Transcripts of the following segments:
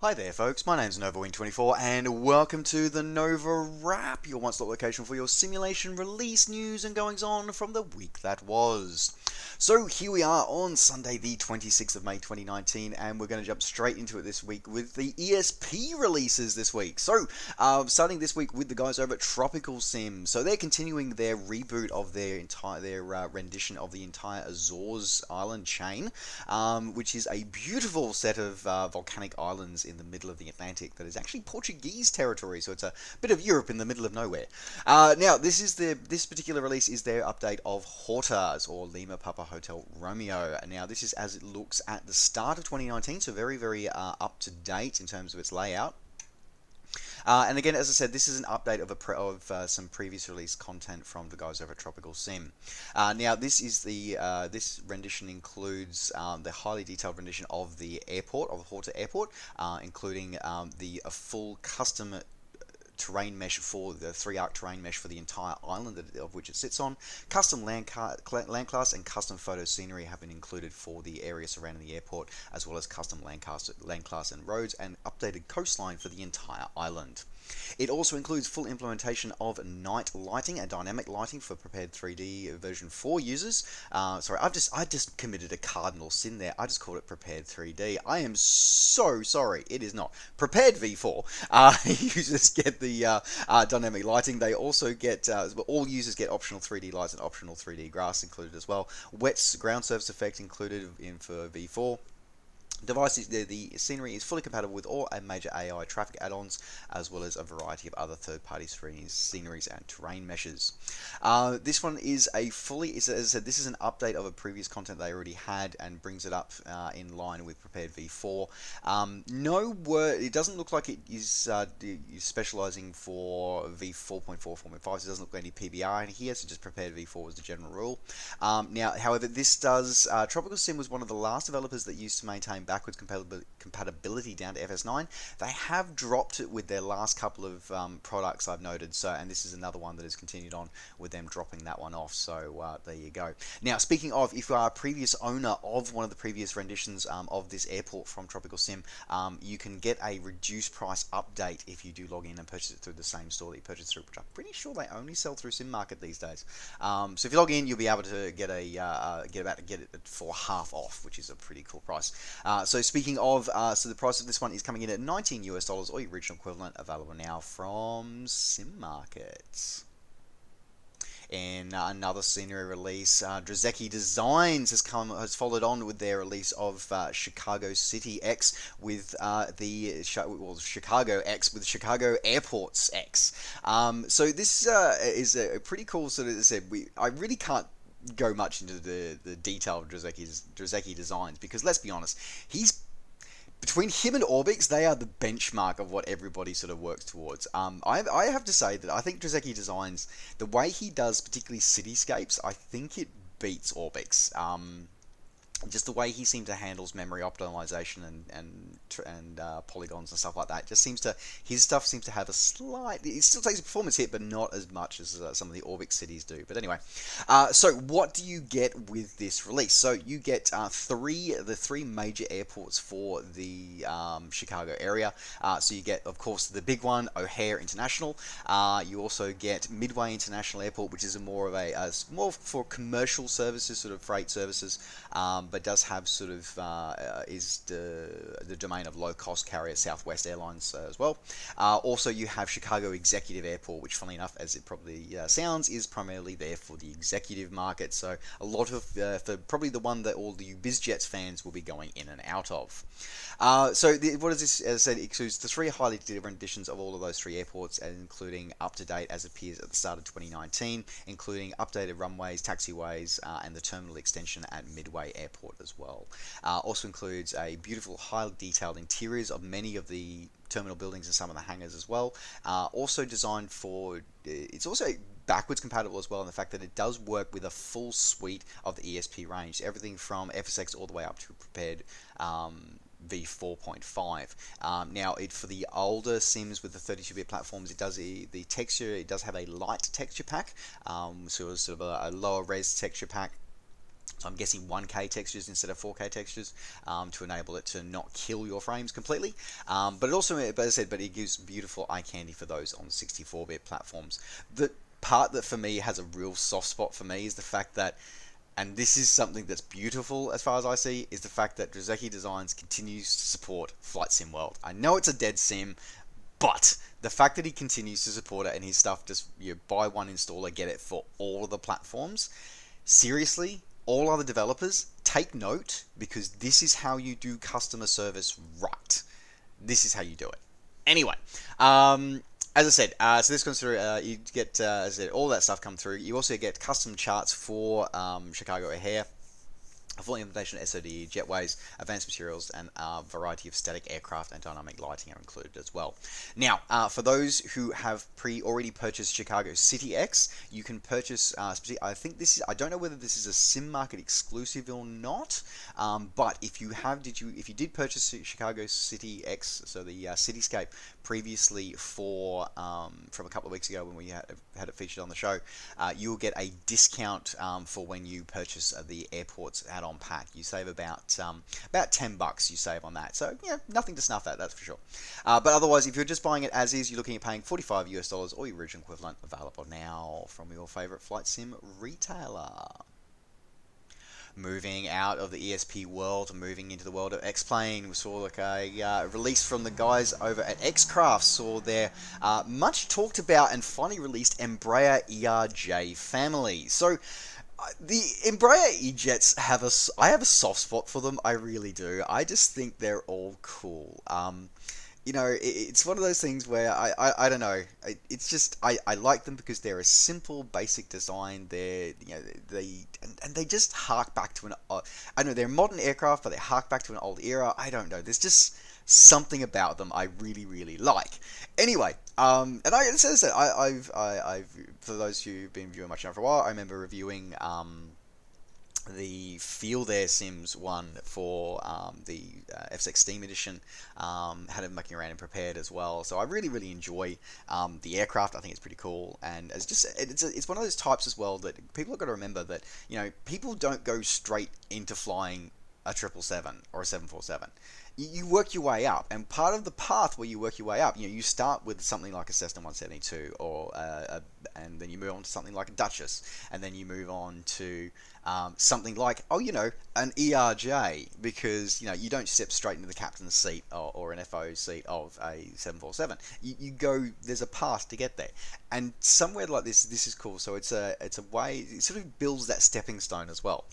Hi there folks, my name's NovaWing24 and welcome to the NovaWrap, your one-stop location for your simulation release news and goings on from the week that was. So here we are on Sunday the 26th of May 2019 and we're going to jump straight into it this week with the ESP releases this week. So starting this week with the guys over at Tropical Sim. So they're continuing their reboot of their rendition of the entire Azores island chain, which is a beautiful set of volcanic islands in the middle of the Atlantic that is actually Portuguese territory, so it's a bit of Europe in the middle of nowhere. Now, this particular release is their update of Hortas, or Lima Papa Hotel Romeo. Now, this is as it looks at the start of 2019, so very, very up to date in terms of its layout. And again, as I said, this is an update of some previous release content from the guys over at Tropical Sim. Now, this rendition includes the highly detailed rendition of the airport, of the Horta Airport, including the full custom terrain mesh for the 3-arc terrain mesh for the entire island of which it sits on. Custom land class and custom photo scenery have been included for the area surrounding the airport, as well as custom land class and roads, and updated coastline for the entire island. It also includes full implementation of night lighting and dynamic lighting for Prepared 3D version 4 users. Sorry, I just committed a cardinal sin there. I just called it Prepared 3D. I am so sorry. It is not. Prepared V4 users get the dynamic lighting. They also get all users get optional 3D lights and optional 3D grass included as well. Wet's ground surface effect included for V4. Devices, the scenery is fully compatible with all major AI traffic add-ons, as well as a variety of other third-party sceneries and terrain meshes. This one is as I said, this is an update of a previous content they already had and brings it up in line with Prepared V4. No word, it doesn't look like it is specializing for V4.4, 4.5, so it doesn't look like any PBR in here, so just Prepared V4 was the general rule. Now, however, this does, Tropical Sim was one of the last developers that used to maintain backwards compatibility down to FS9. They have dropped it with their last couple of products, I've noted, and this is another one that has continued on with them dropping that one off, so there you go. Now, speaking of, if you are a previous owner of one of the previous renditions of this airport from Tropical Sim, you can get a reduced price update if you do log in and purchase it through the same store that you purchased through, which I'm pretty sure they only sell through Sim Market these days. So if you log in, you'll be able to get it for half off, which is a pretty cool price. So speaking of, so the price of this one is coming in at $19 US, or your original equivalent, available now from Sim Market. In another scenery release, Drazeki Designs has followed on with their release of Chicago City X with Chicago X with Chicago Airports X. So this is a pretty cool sort of, as I said, I really can't go much into the detail of Drazeki Designs, because let's be honest, between him and Orbix, they are the benchmark of what everybody sort of works towards. I have to say that I think Drazeki Designs, the way he does particularly cityscapes, I think it beats Orbix. Just the way he seems to handles memory optimization and polygons and stuff like that, his stuff seems to have a slight, it still takes a performance hit, but not as much as some of the Orbix cities do. But anyway, so what do you get with this release? So you get the three major airports for the Chicago area. So you get, of course, the big one, O'Hare International. You also get Midway International Airport, which is more for commercial services, sort of freight services. But does have sort of is the domain of low-cost carrier Southwest Airlines as well. Also, you have Chicago Executive Airport, which, funnily enough, as it probably sounds, is primarily there for the executive market. So a lot of, for probably the one that all the BizJets fans will be going in and out of. What is this? As I said, it includes the 3 highly different editions of all of those 3 airports, including up-to-date as it appears at the start of 2019, including updated runways, taxiways, and the terminal extension at Midway Airport as well. Also includes a beautiful, highly detailed interiors of many of the terminal buildings and some of the hangars as well. Also designed for, it's also backwards compatible as well, in the fact that it does work with a full suite of the ESP range, everything from FSX all the way up to Prepared v4.5. Now, for the older sims with the 32-bit platforms, it does the texture. It does have a light texture pack, so it's sort of a lower res texture pack. So I'm guessing 1K textures instead of 4K textures to enable it to not kill your frames completely. But it also, as I said, but it gives beautiful eye candy for those on 64-bit platforms. The part that for me has a real soft spot for me is the fact that, and this is something that's beautiful as far as I see, is the fact that Drazeki Designs continues to support FlightSimWorld. I know it's a dead sim, but the fact that he continues to support it and his stuff just, you buy one installer, get it for all of the platforms. Seriously, all other developers, take note, because this is how you do customer service right. This is how you do it. Anyway, as I said, so this comes through, you get, as I said, all that stuff come through. You also get custom charts for Chicago O'Hare, a full implementation of SOD, jetways, advanced materials, and a variety of static aircraft and dynamic lighting are included as well. Now, for those who have already purchased Chicago City X, you can purchase, I think this is, I don't know whether this is a sim market exclusive or not, but if you did purchase Chicago City X, so the Cityscape previously from a couple of weeks ago when we had it featured on the show, you'll get a discount for when you purchase the airport's add-on pack. You save about $10 you save on that. So yeah, nothing to snuff at, that's for sure. But otherwise, if you're just buying it as is, you're looking at paying $45 US or your original equivalent, available now from your favorite flight sim retailer. Moving out of the ESP world, moving into the world of X-Plane, we saw like a release from the guys over at X-Craft, saw their much talked about and finally released Embraer ERJ family. So the Embraer E-Jets I have a soft spot for them, I really do. I just think they're all cool. You know, it's one of those things where I don't know. It's just I like them because they're a simple, basic design. They just hark back to I know they're modern aircraft, but they hark back to an old era. I don't know. There's just something about them I really, really like. Anyway, and as I said, I've for those who've been viewing my channel for a while, I remember reviewing the Field Air Sims one for the FSX Steam Edition. Had it mucking around and prepared as well. So I really, really enjoy the aircraft. I think it's pretty cool, and it's one of those types as well that people have got to remember that, you know, people don't go straight into flying a 777 or a 747. You work your way up, and part of the path where you work your way up, you know, you start with something like a Cessna 172, and then you move on to something like a Duchess, and then you move on to something like, an ERJ, because, you know, you don't step straight into the captain's seat or an FO seat of a 747. You go, there's a path to get there, and somewhere like this is cool. So it's a way, it sort of builds that stepping stone as well.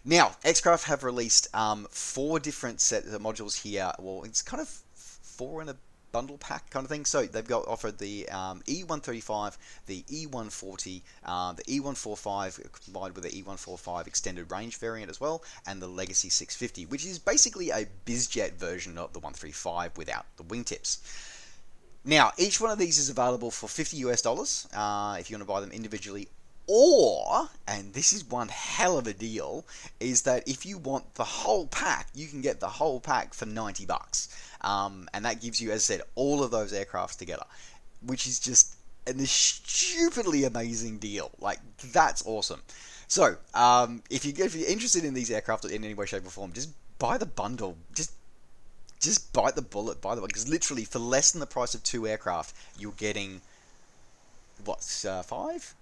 Now, X-Craft have released 4 different sets of modules here. Well, it's kind of 4 in a bundle pack kind of thing. So they've offered the E135, the E140, the E145 combined with the E145 extended range variant as well, and the Legacy 650, which is basically a bizjet version of the 135 without the wingtips. Now, each one of these is available for $50 US if you want to buy them individually. Or, and this is one hell of a deal, is that if you want the whole pack, you can get the whole pack for $90. And that gives you, as I said, all of those aircrafts together, which is just a stupidly amazing deal. Like, that's awesome. So, if you're interested in these aircraft in any way, shape, or form, just buy the bundle. Just bite the bullet, because literally for less than the price of 2 aircraft, you're getting, 5?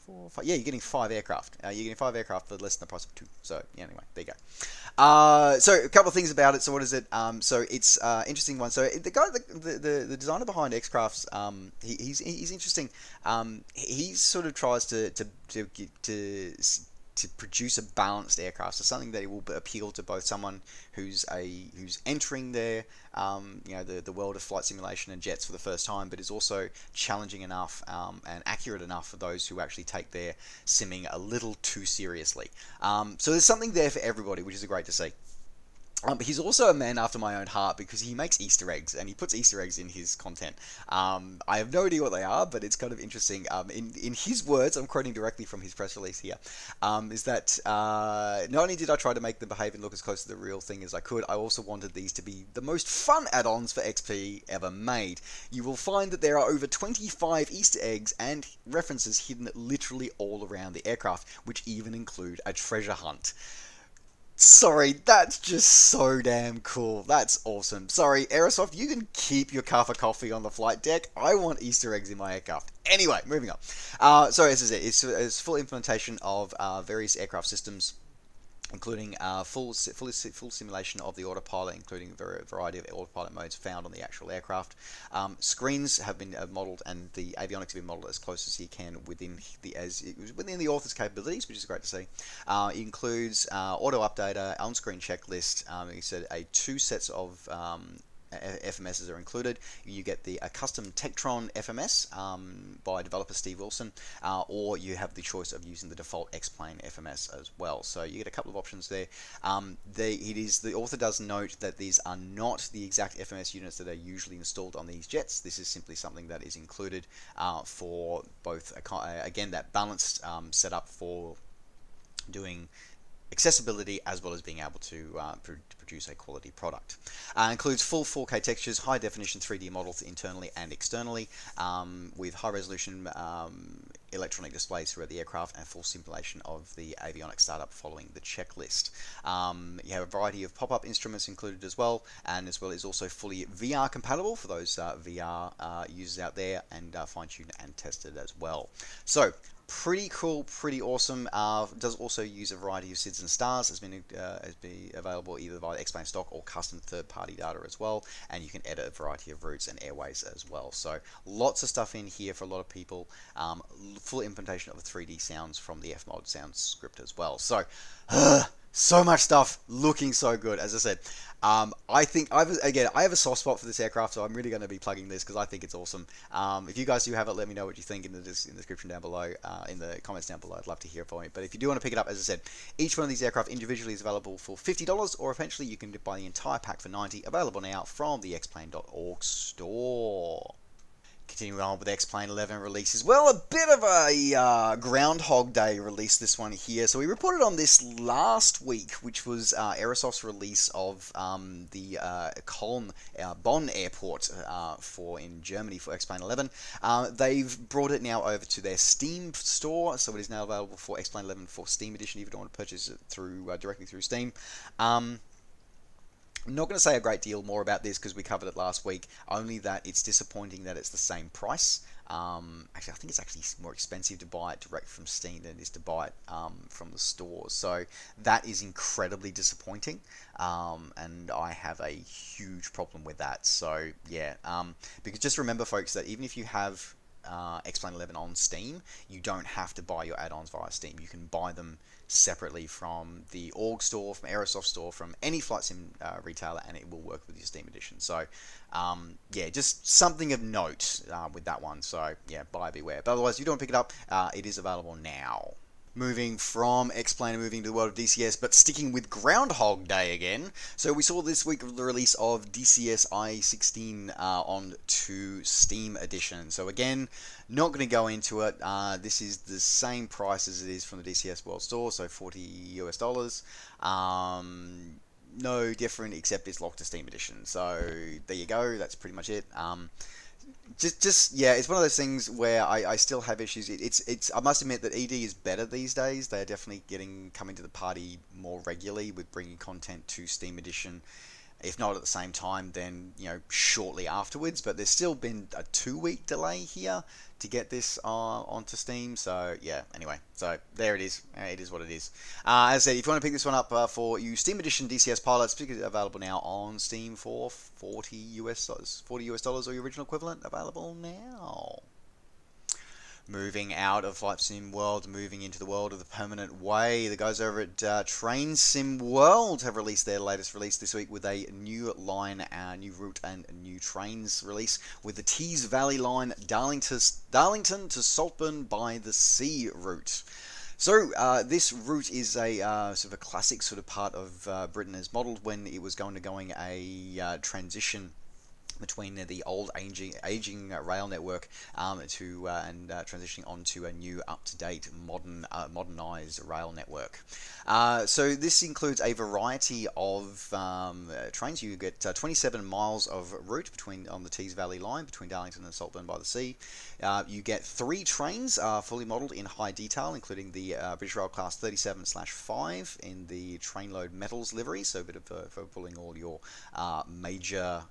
4, 5. Yeah, you're getting 5 aircraft. You're getting 5 aircraft for less than the price of 2. So yeah, anyway, there you go. So a couple of things about it. So what is it? So it's interesting one. So the guy, the designer behind X-Crafts, he's interesting. He sort of tries to produce a balanced aircraft, so something that will appeal to both someone who's entering their the world of flight simulation and jets for the first time, but is also challenging enough and accurate enough for those who actually take their simming a little too seriously. So there's something there for everybody, which is great to see. He's also a man after my own heart because he makes Easter eggs and he puts Easter eggs in his content. I have no idea what they are, but it's kind of interesting. In his words, I'm quoting directly from his press release here, is that not only did I try to make the behavior look as close to the real thing as I could, I also wanted these to be the most fun add-ons for XP ever made. You will find that there are over 25 Easter eggs and references hidden literally all around the aircraft, which even include a treasure hunt. Sorry, that's just so damn cool. That's awesome. Sorry, Aerosoft, you can keep your cup of coffee on the flight deck. I want Easter eggs in my aircraft. Anyway, moving on. So as I said, it's full implementation of various aircraft systems, including full simulation of the autopilot, including a variety of autopilot modes found on the actual aircraft. Screens have been modeled, and the avionics have been modeled as close as you can within the author's capabilities, which is great to see. It includes auto updater, on-screen checklist. He said two sets of FMSs are included. You get a custom Tektron FMS by developer Steve Wilson, or you have the choice of using the default X-Plane FMS as well. So you get a couple of options there. The author does note that these are not the exact FMS units that are usually installed on these jets. This is simply something that is included for both, again, that balanced setup for doing accessibility as well as being able to produce a quality product. Includes full 4K textures, high definition 3D models internally and externally, with high resolution electronic displays throughout the aircraft and full simulation of the avionics startup following the checklist. You have a variety of pop-up instruments included as well, and as well is also fully VR compatible for those VR users out there, and fine-tuned and tested as well. So pretty cool, pretty awesome. Does also use a variety of SIDs and stars. Has been available either via X-Plane stock or custom third-party data as well, and you can edit a variety of routes and airways as well. So lots of stuff in here for a lot of people. Full implementation of the 3D sounds from the Fmod sound script as well. So so much stuff, looking so good. As I said, I think I have a soft spot for this aircraft, so I'm really going to be plugging this because I think it's awesome. If you guys do have it, let me know what you think in the description down below, in the comments down below. I'd love to hear from you. But if you do want to pick it up, as I said, each one of these aircraft individually is available for $50, or eventually you can buy the entire pack for $90. Available now from the xplane.org store. Continuing on with X-Plane 11 releases. Well, a bit of a Groundhog Day release, this one here. So we reported on this last week, which was Aerosoft's release of the Bonn airport in Germany for X-Plane 11. They've brought it now over to their Steam store, so it is now available for X-Plane 11 for Steam Edition if you don't want to purchase it directly through Steam. I'm not going to say a great deal more about this because we covered it last week, only that it's disappointing that it's the same price. Actually, I think it's actually more expensive to buy it direct from Steam than it is to buy it from the stores. So that is incredibly disappointing, and I have a huge problem with that. So yeah, because just remember, folks, that even if you have X-Plane 11 on Steam, you don't have to buy your add-ons via Steam. You can buy them separately from the org store, from Aerosoft store, from any flight sim retailer, and it will work with your Steam edition. So yeah, just something of note with that one. So yeah, buyer beware. But otherwise, if you don't pick it up, it is available now. Moving from X-Plane and moving to the world of DCS, but sticking with Groundhog Day again. So we saw this week the release of DCS I-16 on to Steam Edition. So again, not going to go into it. This is the same price as it is from the DCS World Store, so $40 US. No different, except it's locked to Steam Edition. So there you go. That's pretty much it. Yeah, it's one of those things where I still have issues. I must admit that ED is better these days. They're definitely coming to the party more regularly with bringing content to Steam Edition. If not at the same time, then shortly afterwards. But there's still been a 2-week delay here to get this onto Steam. So yeah, anyway, so there it is. It is what it is. As I said, if you want to pick this one up for you Steam Edition DCS pilots, it's available now on Steam for $40 US, or your original equivalent, available now. Moving out of Flight Sim World, moving into the world of the permanent way. The guys over at Train Sim World have released their latest release this week with a new line, new route, and new trains release with the Tees Valley line, Darlington to Saltburn by the Sea route. So this route is a sort of a classic sort of part of Britain as modelled when it was going a transition between the old aging rail network to and transitioning onto a new up-to-date modernized rail network. So this includes a variety of trains. You get 27 miles of route on the Tees Valley line between Darlington and Saltburn by the Sea. You get 3 trains fully modelled in high detail, including the British Rail Class 37/5 in the trainload metals livery, so a bit of for pulling all your major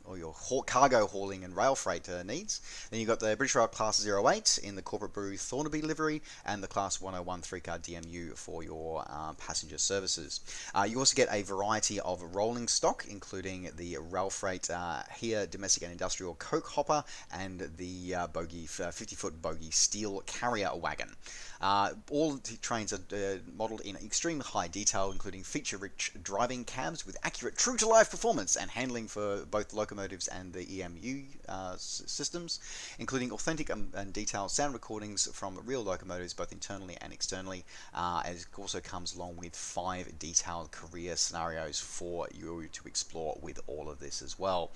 or your cargo hauling and rail freight needs. Then you've got the British Rail Class 08 in the Corporate Brew Thornaby livery, and the Class 101 3-car DMU for your passenger services. You also get a variety of rolling stock, including the rail freight here domestic and industrial coke hopper and the 50-foot bogie steel carrier wagon. All the trains are modelled in extremely high detail, including feature-rich driving cabs with accurate, true-to-life performance and handling for both locomotives and the EMU systems, including authentic and detailed sound recordings from real locomotives, both internally and externally. As it also comes along with 5 detailed career scenarios for you to explore with all of this as well.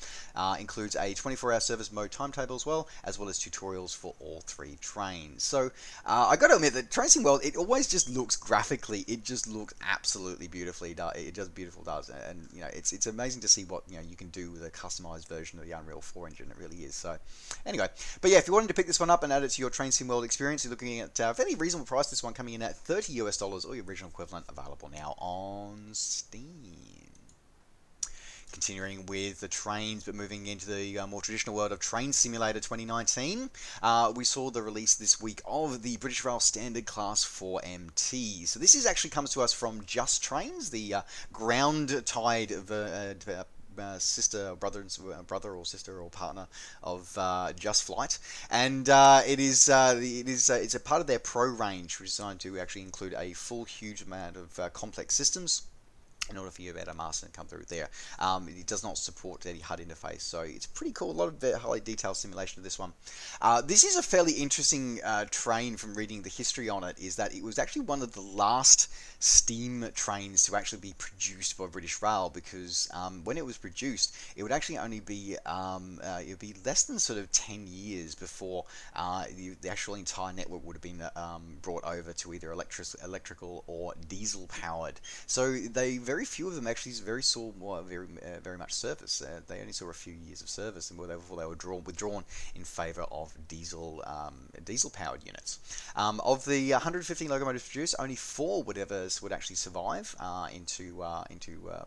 Includes a 24-hour service mode timetable as well as tutorials for all 3 trains. So I got to admit that Train Sim World, it always just looks graphically, it just looks absolutely beautifully done. It just beautiful does, and it's amazing to see what you can do with a customized version of the Unreal 4 engine. It really is. So anyway, but yeah, if you wanted to pick this one up and add it to your Train Sim World experience, you're looking at a fairly reasonable price. This one coming in at $30 or your original equivalent, available now on Steam. Continuing with the trains, but moving into the more traditional world of Train Simulator 2019, we saw the release this week of the British Rail Standard Class 4MT. So this actually comes to us from Just Trains, the ground-tied brother or sister or partner of Just Flight, and it's a part of their Pro range, which is designed to actually include a full huge amount of complex systems in order for you to be able to master and come through there. It does not support any HUD interface, so it's pretty cool. A lot of highly detailed simulation of this one. This is a fairly interesting train from reading the history on it, is that it was actually one of the last steam trains to actually be produced by British Rail, because when it was produced, it would actually only be it would be less than sort of 10 years before the actual entire network would have been brought over to either electrical or diesel powered. So very few of them actually saw very much service. They only saw a few years of service, and before they were withdrawn in favour of diesel powered units. Of the 115 locomotives produced, only 4 would actually survive into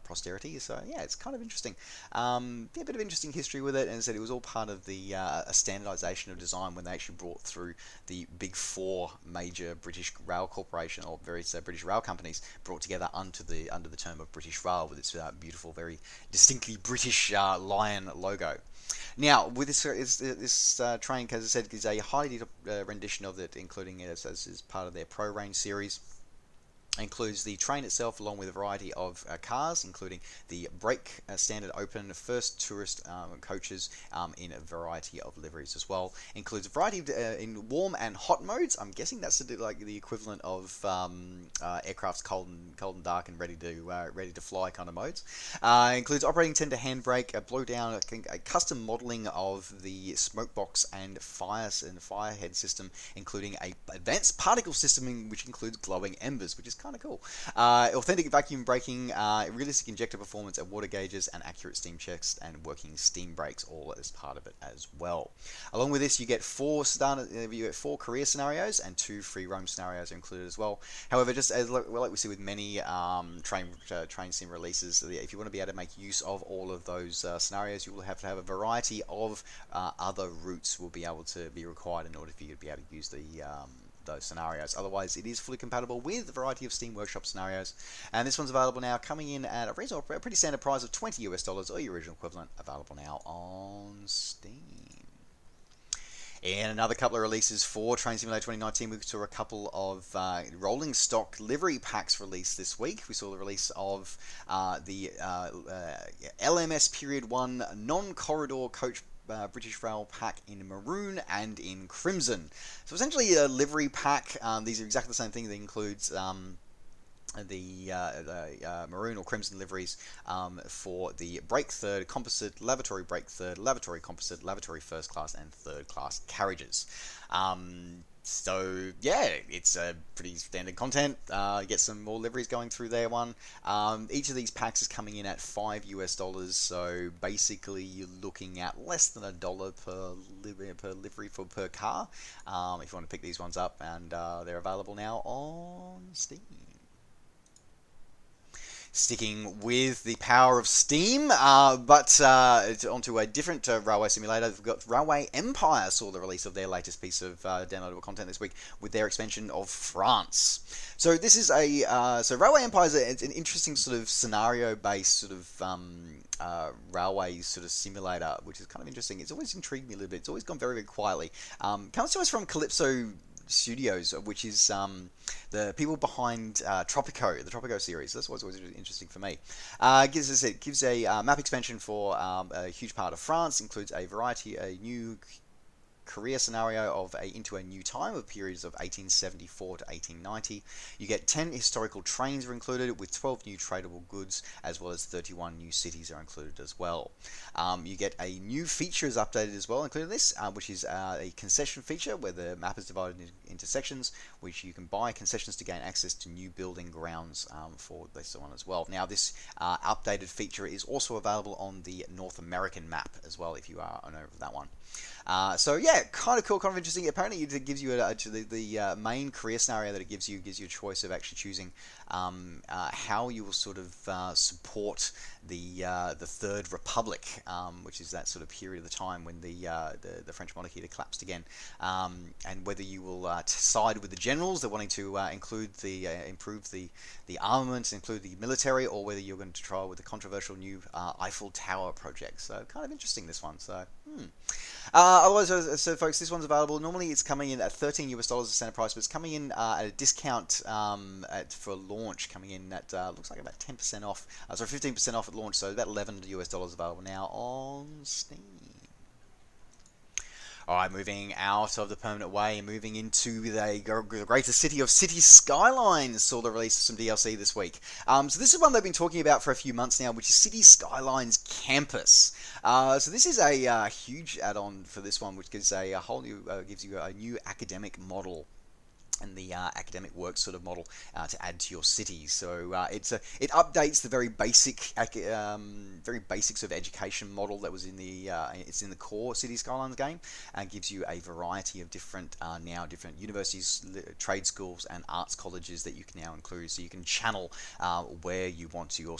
posterity. So yeah, it's kind of interesting. A bit of interesting history with it, and as I said, it was all part of the a standardisation of design when they actually brought through the big 4 major British rail corporation, or various British rail companies, brought together under the term of British Rail, with its beautiful, very distinctly British lion logo. Now, with this train, as I said, is a highly detailed rendition of it, including it as part of their Pro Range series. Includes the train itself, along with a variety of cars, including the brake standard open first tourist coaches in a variety of liveries as well. Includes a variety of, in warm and hot modes. I'm guessing that's like the equivalent of aircraft's cold and dark and ready to fly kind of modes. Includes operating tender handbrake, a blowdown, a custom modelling of the smoke box and firehead system, including a advanced particle system which includes glowing embers, which is kind of cool. Authentic vacuum braking, realistic injector performance and water gauges, and accurate steam checks and working steam brakes, all as part of it as well. Along with this, you get 4 career scenarios, and 2 free roam scenarios are included as well. However, just as like we see with many train sim releases, if you want to be able to make use of all of those scenarios, you will have to have a variety of other routes will be able to be required in order for you to be able to use those scenarios. Otherwise, it is fully compatible with a variety of Steam Workshop scenarios, and this one's available now, coming in at a pretty standard price of $20 or your original equivalent, available now on Steam. And another couple of releases for Train Simulator 2019, we saw a couple of rolling stock livery packs released this week. We saw the release of the LMS Period 1 non-corridor coach British Rail pack in maroon and in crimson. So essentially a livery pack. These are exactly the same thing that includes the maroon or crimson liveries for the brake third, composite, lavatory brake third, lavatory composite, lavatory first class, and third class carriages. So yeah, it's a pretty standard content. Get some more liveries going through there. Each of these packs is coming in at $5 US. So basically, you're looking at less than $1 per livery per car. If you want to pick these ones up, and they're available now on Steam. Sticking with the power of Steam, but onto a different railway simulator. We've got Railway Empire saw the release of their latest piece of downloadable content this week with their expansion of France. So this is so Railway Empire is it's an interesting sort of scenario-based sort of railway sort of simulator, which is kind of interesting. It's always intrigued me a little bit. It's always gone very, very quietly. Comes to us from Calypso Studios, which is the people behind Tropico, the Tropico series. That's what's always interesting for me. Gives a map expansion for a huge part of France. Includes a new career scenario into a new time of periods of 1874 to 1890. You get 10 historical trains are included with 12 new tradable goods, as well as 31 new cities are included as well. You get a new feature is updated as well, including this, which is a concession feature where the map is divided into sections, which you can buy concessions to gain access to new building grounds for this one as well. Now, this updated feature is also available on the North American map as well, if you are owner of that one. So yeah, kind of cool, kind of interesting. Apparently, it gives you the main career scenario that it gives you a choice of actually choosing how you will sort of support the Third Republic, which is that sort of period of the time when the French monarchy had collapsed again, and whether you will side with the generals that wanting to improve the armaments, include the military, or whether you're going to try with the controversial new Eiffel Tower project. So kind of interesting, this one. So. Otherwise, so folks, this one's available. Normally, it's coming in at $13 US a standard price, but it's coming in at a discount for launch, coming in at looks like about 10% off. Sorry, 15% off at launch, so about $11 US available now on Steam. Alright, moving out of the permanent way and moving into the greater city of City Skylines, saw the release of some DLC this week. So this is one they've been talking about for a few months now, which is City Skylines Campus. So this is a huge add-on for this one, which gives a whole new gives you a new academic model and the academic work sort of model to add to your city. So it updates the very basics of education model that was in the it's in the core City Skylines game, and gives you a variety of different universities, trade schools, and arts colleges that you can now include. So you can channel where you want your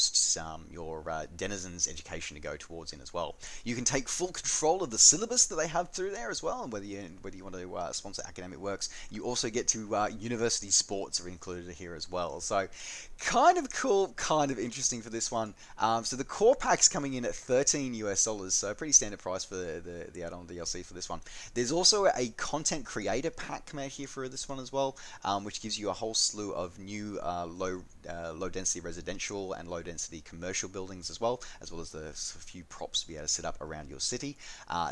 denizens' education to go towards in as well. You can take full control of the syllabus that they have through there as well, and whether you want to sponsor academic works. You also get to university sports are included here as well. So kind of cool, kind of interesting for this one. So the core pack's coming in at $13 US, so a pretty standard price for the add-on DLC for this one. There's also a content creator pack coming out here for this one as well, which gives you a whole slew of new low density residential and low density commercial buildings as well as a few props to be able to set up around your city.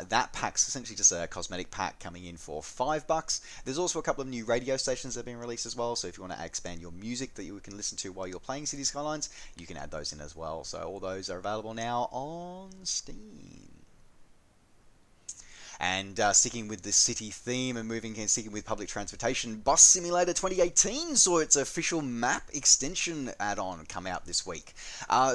That pack's essentially just a cosmetic pack coming in for $5. There's also a couple of new radio stations that have been released as well, so if you want to expand your music that you can listen to while you're playing City Skylines, you can add those in as well. So all those are available now on Steam. And sticking with the city theme and sticking with public transportation, Bus Simulator 2018 saw its official map extension add-on come out this week.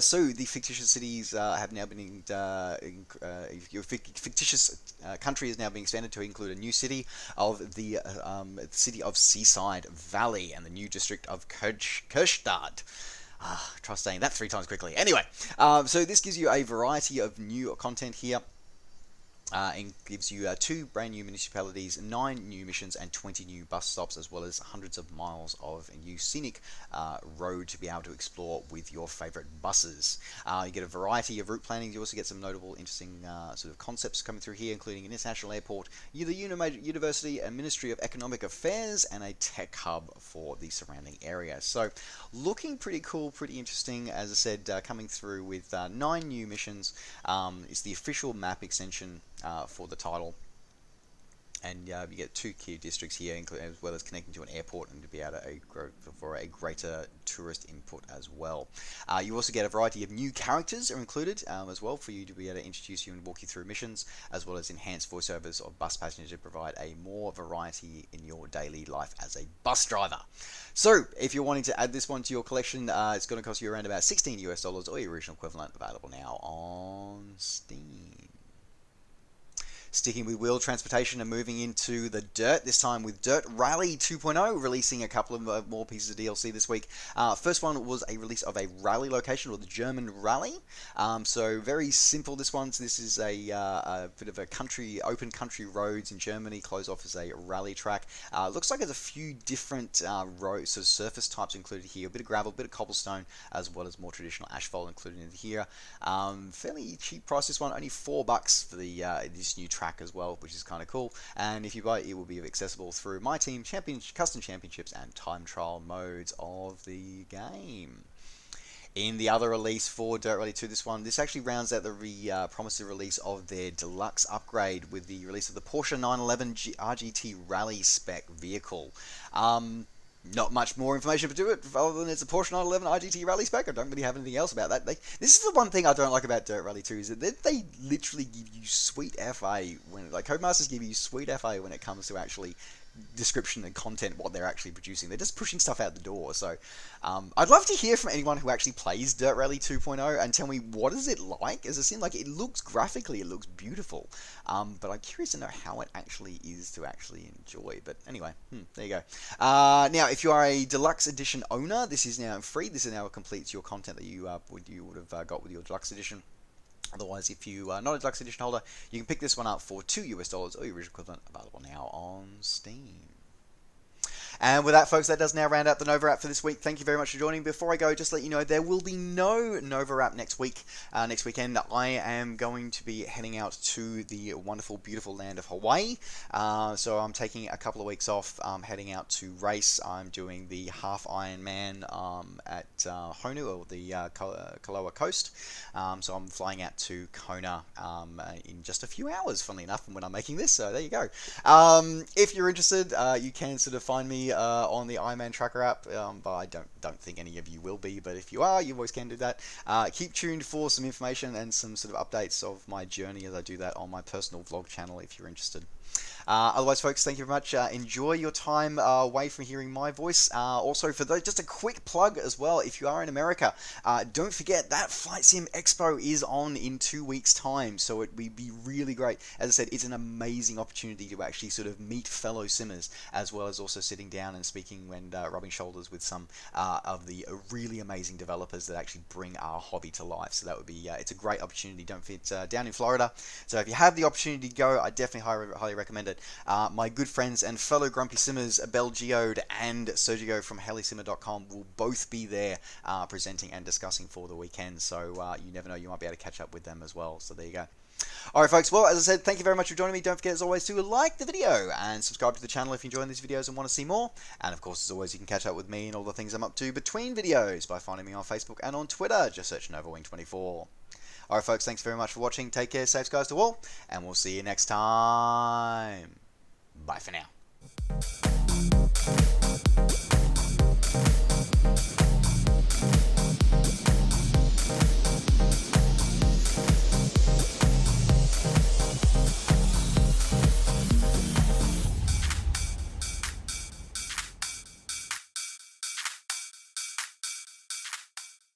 So the fictitious cities have now been your fictitious country is now being expanded to include a new city of the city of Seaside Valley and the new district of Kirchstad. Try saying that 3 times quickly. Anyway, so this gives you a variety of new content here. And gives you 2 brand new municipalities, 9 new missions, and 20 new bus stops, as well as hundreds of miles of a new scenic road to be able to explore with your favorite buses. You get a variety of route planning. You also get some notable, interesting sort of concepts coming through here, including an international airport, the university, a Ministry of Economic Affairs, and a tech hub for the surrounding area. So, looking pretty cool, pretty interesting. As I said, coming through with 9 new missions. It's the official map extension for the title. And you get 2 key districts here, as well as connecting to an airport, and to be able to for a greater tourist input as well. You also get a variety of new characters are included as well, for you to be able to introduce you and walk you through missions, as well as enhanced voiceovers of bus passengers to provide a more variety in your daily life as a bus driver. So if you're wanting to add this one to your collection, it's going to cost you around about $16 US, or your original equivalent, available now on Steam. Sticking with wheel transportation and moving into the dirt, this time with Dirt Rally 2.0, releasing a couple of more pieces of DLC this week. First one was a release of a rally location, or the German Rally. So very simple, this one. So this is a bit of a open country roads in Germany, closed off as a rally track. Looks like there's a few different road, sort of surface types included here. A bit of gravel, a bit of cobblestone, as well as more traditional asphalt included in here. Fairly cheap price, this one, only $4 for the this new track as well, which is kind of cool. And if you buy it, it will be accessible through My Team custom championships and time trial modes of the game. In the other release for Dirt Rally 2, this actually rounds out the promised release of their deluxe upgrade with the release of the Porsche 911 RGT Rally spec vehicle. Not much more information to it, other than it's a Porsche 911 RGT Rally spec. I don't really have anything else about that. This is the one thing I don't like about Dirt Rally 2, is that they literally give you sweet FA when, Codemasters give you sweet FA when it comes to actually description and content, what they're actually producing. They're just pushing stuff out the door. So I'd love to hear from anyone who actually plays Dirt Rally 2.0 and tell me, what is it like? As it seems like it looks graphically, it looks beautiful, but I'm curious to know how it actually is to actually enjoy. But anyway, there you go. Now, if you are a deluxe edition owner, this is now free. This is now completes your content that you would have got with your deluxe edition. Otherwise, if you are not a deluxe edition holder, you can pick this one up for $2 US, or your original equivalent, available now on Steam. And with that, folks, that does now round out the NovaWrap for this week. Thank you very much for joining. Before I go, just let you know, there will be no NovaWrap next week. Next weekend, I am going to be heading out to the wonderful, beautiful land of Hawaii. So I'm taking a couple of weeks off, heading out to race. I'm doing the half Ironman at Honu, or the Koloa coast. So I'm flying out to Kona in just a few hours, funnily enough, from when I'm making this. So there you go. If you're interested, you can sort of find me on the Ironman Tracker app, but I don't think any of you will be. But if you are, you always can do that. Keep tuned for some information and some sort of updates of my journey as I do that on my personal vlog channel, if you're interested. Otherwise, folks, thank you very much. Enjoy your time away from hearing my voice. Also, for those, just a quick plug as well, if you are in America, don't forget that FlightSimExpo is on in 2 weeks' time, so it would be really great. As I said, it's an amazing opportunity to actually sort of meet fellow simmers, as well as also sitting down and speaking and rubbing shoulders with some of the really amazing developers that actually bring our hobby to life. So that would be, it's a great opportunity. Don't forget, down in Florida. So if you have the opportunity to go, I definitely highly recommend it. My good friends and fellow Grumpy Simmers, Bel Geode and Sergio from helisimmer.com, will both be there presenting and discussing for the weekend. So you never know, you might be able to catch up with them as well. So there you go. Alright, folks, well, as I said, thank you very much for joining me. Don't forget, as always, to like the video and subscribe to the channel if you're enjoying these videos and want to see more. And of course, as always, you can catch up with me and all the things I'm up to between videos by finding me on Facebook and on Twitter. Just search NovaWing24. Alright, folks, thanks very much for watching. Take care, safe skies to all, and we'll see you next time. Bye for now.